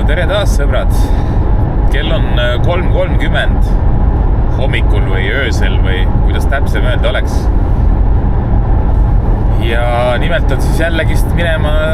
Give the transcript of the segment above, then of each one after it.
tere taas, sõbrad. Kell on 3:30 hommikul või öösel või kuidas täpsem öelda oleks. Ja nimelt on siis jällegist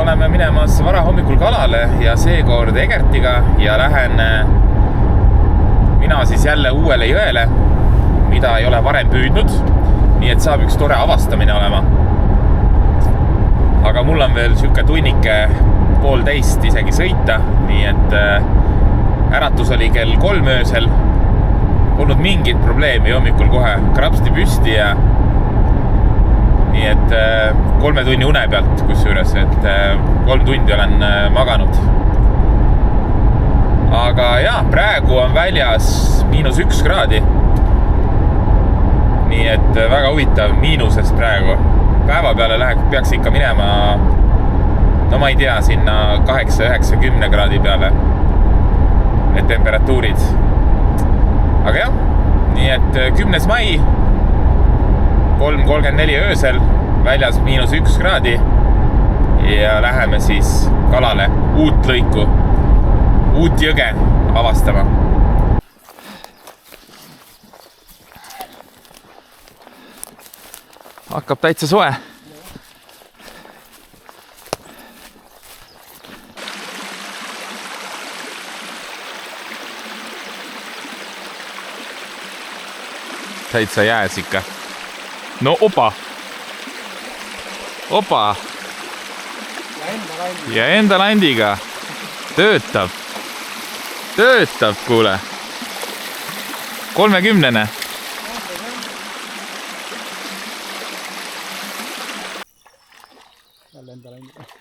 oleme minemas varahommikul kalale ja seekord Egertiga ja lähen mina siis jälle uuele jõele, mida ei ole varem püüdnud. Nii et saab üks tore avastamine olema. Aga mul on veel siuke tunnike 1:30 isegi sõita, nii et äratus oli kell 3 öösel. Polnud mingit probleemi, hommikul kohe krapsti püsti ja nii et 3 tunni une pealt kusjuures, et 3 tundi olen maganud. Aga jah, praegu on väljas -1 kraadi. Nii et väga huvitav miinuses praegu. Päeva peale peaks ikka minema, no ma ei tea, sinna 8-9-10 kraadi peale need temperatuurid. Aga jah, nii et 10. mai 3:34 öösel, väljas -1 kraadi ja läheme siis kalale uut lõiku, uut jõge avastama. Hakkab täitsa soe. Täitsa jääs ikka. No opa. Opa. Ja enda landiga. Töötab. Töötab, kuule. 30.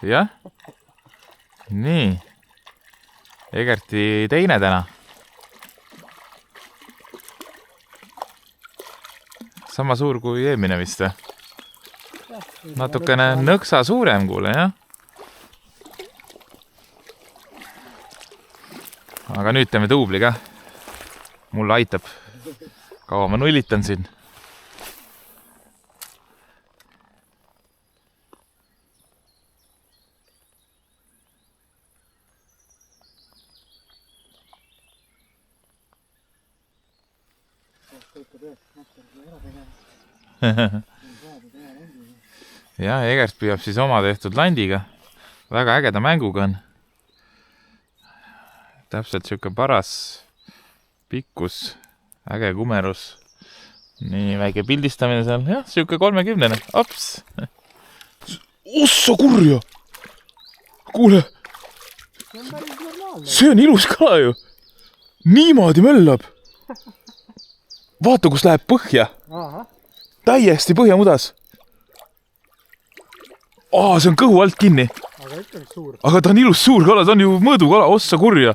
Jah. Nii. Egerti teine täna. Sama suur kui eelmine vist. Natukene nõksa suurem, kuule, jah. Aga nüüd teeme duubli ka. Mulle aitab. Kaua ma nullitan siin. Ja Egert püüab siis oma tehtud landiga. Väga ägeda mänguga on. Täpselt siuke paras pikkus, äge kumerus. Nii väike pildistamine seal. Jah, siuke 30. Ops! Ossa kurja! Kuule! See on ilus kala ju! Niimoodi möllab! Vaata, kus läheb põhja. Täiesti põhjamudas. See on kõhu alt kinni. Aga ta on ilus suur kala, ta on ju mõõdukala, ossa kurja.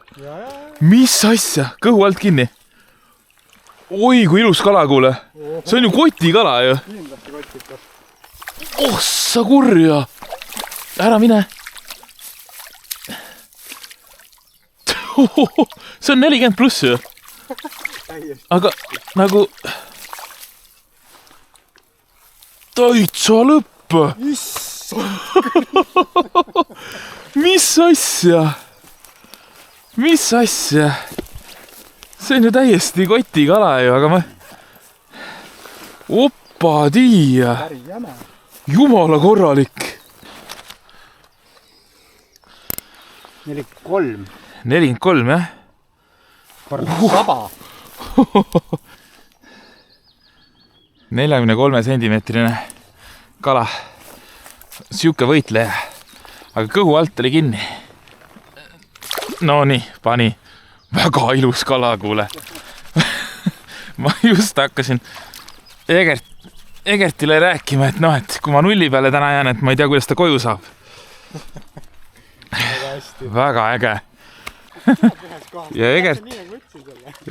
Mis asja? Kõhu alt kinni. Oi, kui ilus kala, kuule. See on ju kotikala ju. Ossa kurja. Ära mine. See on 40 pluss ju. Aga nagu täitsa lõpp. Mis asja? Mis asja? See on ju täiesti kotikala ju, aga ma... Opa tiia. Jumala korralik. 43. 43, jah? Saba. 43 sentimeetrine kala. Siuke võitleja. Aga kõhu alt oli kinni. No nii, pani. Väga ilus kala, kuule. Ma just hakkasin Egertile rääkima, et noh, et kui ma nulli peale täna jään, et ma ei tea, kuidas ta koju saab. Väga äge. Ja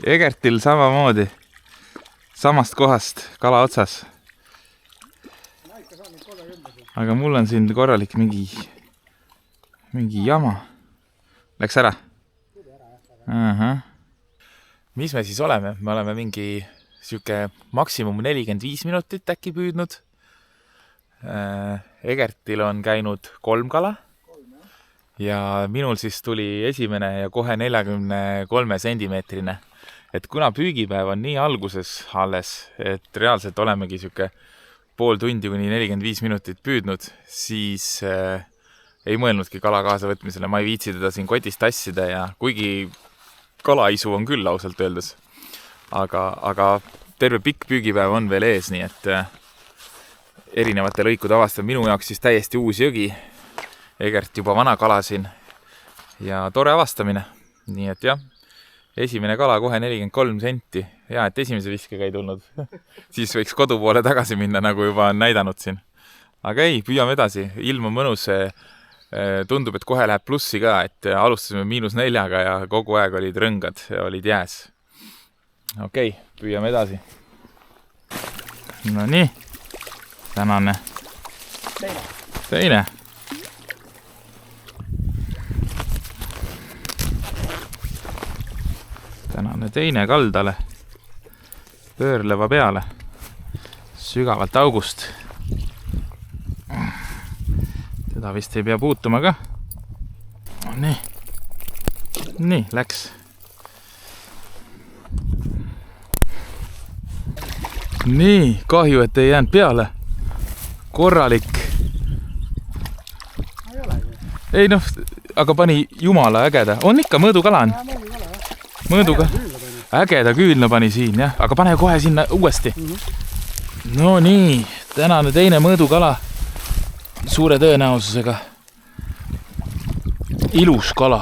Egertil samamoodi. Samast kohast kala otsas. Aga mul on siin korralik mingi jama. Läks ära? Mis me siis oleme? Me oleme mingi siuke maksimum 45 minutit äkki püüdnud. Egertil on käinud 3 kala ja minul siis tuli esimene ja kohe 43 sentimeetrine. Et kuna püügipäev on nii alguses alles, et reaalselt olemegi siuke pool tundi kuni 45 minutit püüdnud, siis ei mõelnudki kala kaasa võtmisele. Ma ei viitsi teda siin kotist tassida ja kuigi kalaisu on küll ausalt öeldes. Aga terve pikk püügipäev on veel ees, nii et erinevate lõikude avastab minu jaoks siis täiesti uus jõgi. Egert juba vana kala siin ja tore avastamine. Nii et jah, esimene kala kohe 43 senti. Ja, et esimese viskega ei tulnud. Siis võiks kodu poole tagasi minna, nagu juba on näidanud siin. Aga ei, püüame edasi. Ilm on mõnus. Tundub, et kohe läheb plussi ka, et alustasime -4 ja kogu aeg olid rõngad ja olid jääs. Okei, püüame edasi. No nii. Tänane. Teine. Tänane teine kaldale. Pöörleva peale. Sügavalt august. Teda vist ei pea puutuma ka. Nii. Nii, läks. Nii, kahju, et ei jäänud peale. Korralik. Ei noh, aga pani jumala ägeda. On ikka mõõdukala on? Mõõduga. Ägeda küülna pani siin, jah. Aga pane kohe sinna uuesti. No nii, tänane teine mõõdukala. Suure tõenäosusega. Ilus kala.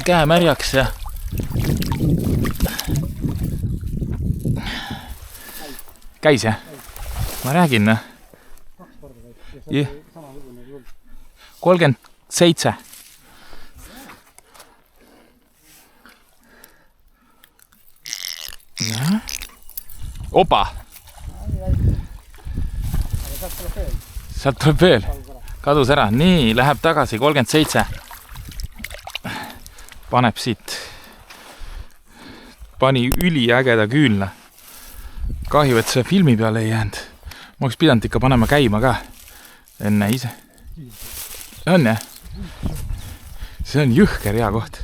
Käe märjaks ja... Käis, jah? Ma räägin, noh. 37. Opa! Sealt tuleb veel. Kadus ära. Nii, läheb tagasi. 37. Paneb siit. Pani üliägeda küülna. Kahju, et see filmi peale ei jäänud. Ma oleks pidanud ikka panema käima ka. Enne ise. On, jah? See on jõhker hea koht.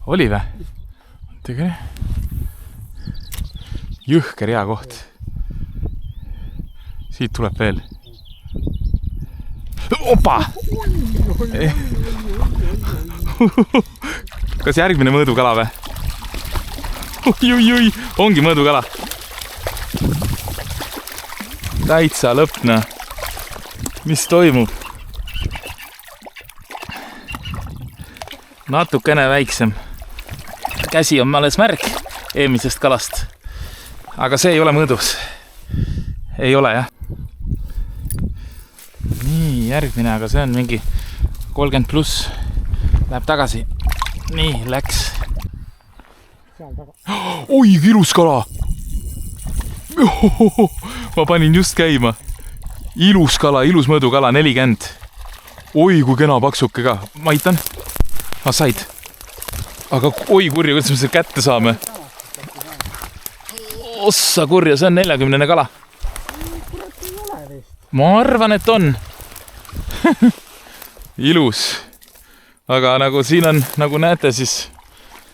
Oli või? Tege. Jõhker hea koht. Siit tuleb veel. Opa! Kas järgmine mõõdukala või? Oi, ongi mõõdukala. Täitsa lõpna. Mis toimub? Natukene väiksem. Käsi on alles märk eelmisest kalast. Aga see ei ole mõõdus. Ei ole, jah. Nii, järgmine, aga see on mingi 30 pluss. Läheb tagasi. Nii, läks. Oi, ilus kala! Ma panin just käima. Ilus kala, ilus mõõdukala, 40. Oi, kui kena paksuke ka. Maitan. Said. Aga oi kurja, kuidas me selle kätte saame? Ossa kurja, see on 40 kala. Ma arvan, et on. Ilus. Aga nagu siin on, nagu näete, siis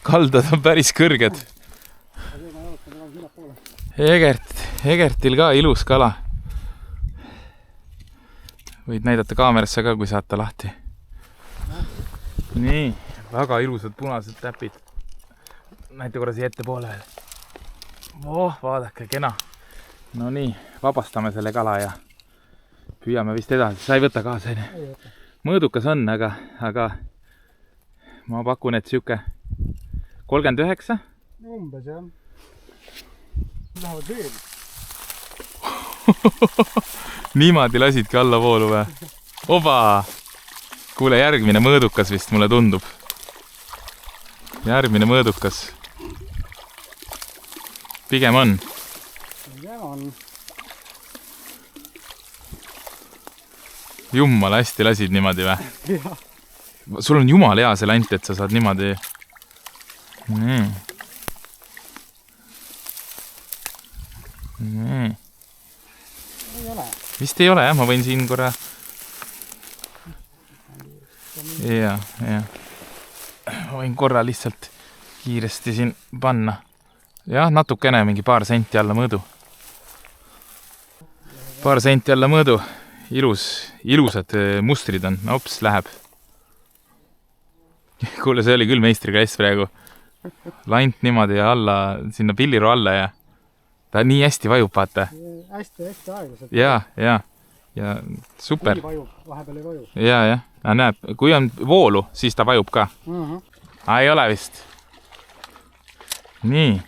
kaldad on päris kõrged. Egertil ka ilus kala. Võid näidata kaamerasse ka, kui saate lahti. Nii, väga ilusad punased täpid. Näite korra siia ette poole veel. Vaadake, kena. No nii, vabastame selle kala ja püüame vist edasi. Sa ei võta kaasa, ei? Mõõdukas on, aga ma pakun, et siuke 39? Umbes, jah. Lähevad veel. Niimoodi lasidki alla voolu või? Oba! Kuule, järgmine mõõdukas vist mulle tundub. Järgmine mõõdukas. Pigem on. Pigem on. Jummala hästi lasid niimoodi või? Jah. Sul on jumal hea see lant, et sa saad niimoodi... Nii. Ei ole. Vist ei ole, jah. Ma võin siin korra... ja. Võin korra lihtsalt kiiresti siin panna. Jah, natukene mingi paar senti alla mõõdu. Paar senti alla mõõdu. Ilusad mustrid on. Ops, läheb. Kuule, see oli küll meistriklass praegu. Lant niimoodi ja alla, sinna pilliru alla ja ta nii hästi vajub, vaata. Hästi aeglaselt. Ja super. Kui vajub, vahepeal ei vaju. Ja. Näeb, kui on voolu, siis ta vajub ka. Ei ole vist. Nii.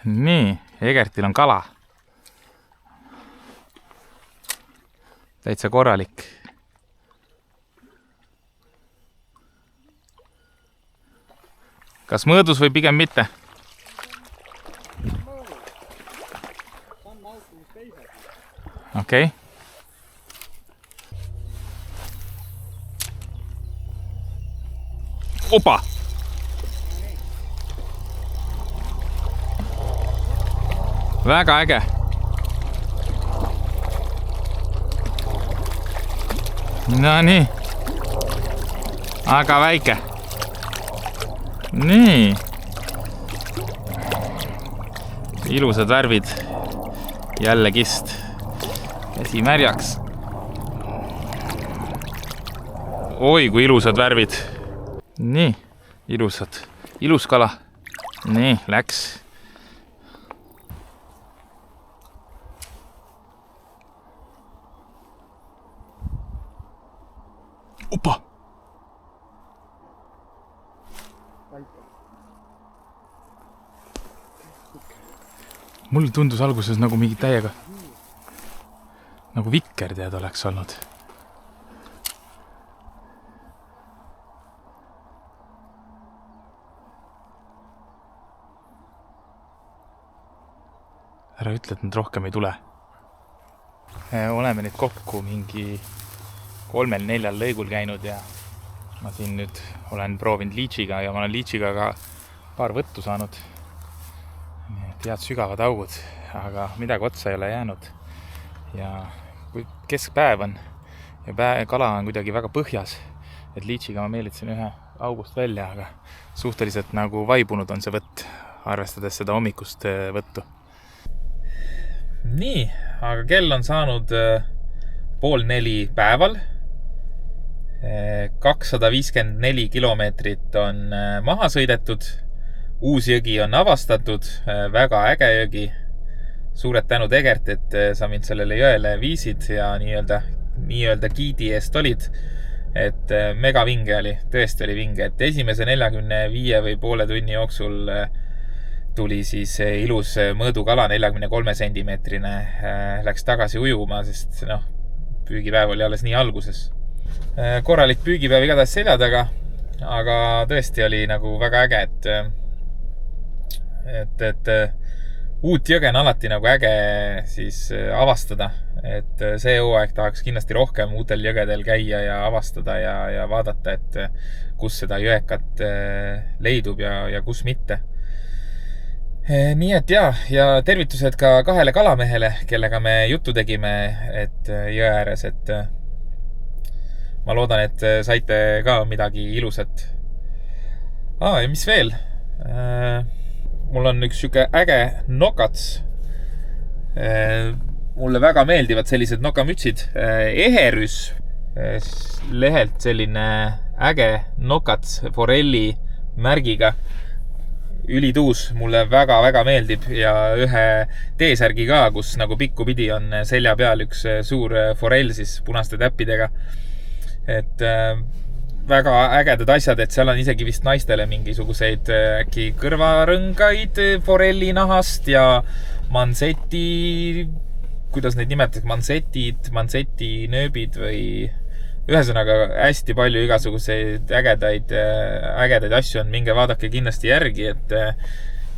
Nii, Egertil on kala. Täitsa korralik. Kas mõõdus või pigem mitte? Okei. Opa! Väga äge. No nii. Aga väike. Nii. Ilusad värvid. Jällegist. Käsi märjaks. Oi, kui ilusad värvid. Nii. Ilusad. Ilus kala. Nii, läks. Opa! Mul tundus alguses nagu mingi täiega nagu vikker tead oleks olnud. Ära ütle, et nad rohkem ei tule. Oleme nüüd kokku mingi 3-4 lõigul käinud ja ma siin nüüd olen proovinud liitsiga ja ma olen liitsiga ka paar võttu saanud. Head sügavad augud, aga midagi otsa ei ole jäänud. Ja kui keskpäev on ja kala on kuidagi väga põhjas, et liitsiga ma meelitsin ühe august välja, aga suhteliselt nagu vaibunud on see võtt, arvestades seda hommikust võttu. Nii, aga kell on saanud 3:30 päeval. 254 kilomeetrit on maha sõidetud. Uus jõgi on avastatud, väga äge jõgi. Suured tänud Egert, et sa mind sellele jõele viisid ja nii-öelda giidi eest olid. Et mega vinge oli, tõesti oli vinge. Et esimese 45 või poole tunni jooksul tuli siis ilus mõõdukala 43 sentimeetrine. Läks tagasi ujuma, sest püügipäev oli alles nii alguses. Korralik püügipäev igatahes selja taga, aga tõesti oli nagu väga äge, et uut jõge on alati nagu äge siis avastada, et see hooaeg tahaks kindlasti rohkem uutel jõgedel käia ja avastada ja vaadata, et kus seda jõekat leidub ja kus mitte. Nii et ja tervitused ka 2 kalamehele, kellega me juttu tegime, et jõe ääres, et ma loodan, et saite ka midagi ilusat. Ja mis veel? Mul on üks siuke äge nokats. Mulle väga meeldivad sellised nokamütsid. Eherys lehelt selline äge nokats forelli märgiga. Ülituus mulle väga-väga meeldib ja ühe T-särgi ka, kus nagu pikkupidi on selja peal üks suur forell siis punaste täppidega. Et väga ägedad asjad, et seal on isegi vist naistele mingisuguseid äkki kõrvarõngaid forelli nahast ja manseti, kuidas neid nimetatakse, manseti nööbid või ühesõnaga hästi palju igasuguseid ägedaid asju on, minge vaadake kindlasti järgi, et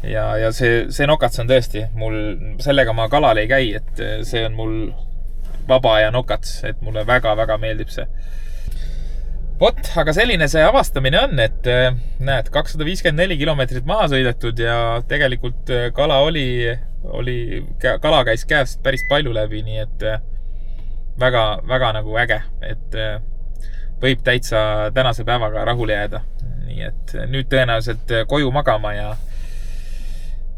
ja see nokats on tõesti mul, sellega ma kalal ei käi, et see on mul vaba ja nokats, et mulle väga-väga meeldib see. Vot, aga selline see avastamine on, et näed, 254 kilomeetrit maha sõidetud ja tegelikult kala kala käis käest päris palju läbi, nii et väga, väga nagu äge, et võib täitsa tänase päevaga rahule jääda. Nii et nüüd tõenäoliselt koju magama ja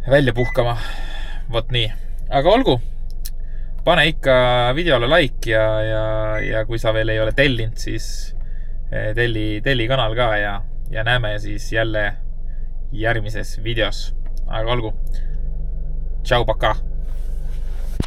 välja puhkama. Vot nii. Aga olgu, pane ikka videole like ja kui sa veel ei ole tellinud, siis telli kanal ka ja näeme siis jälle järgmises videos. Aga olgu. Tšau, paka!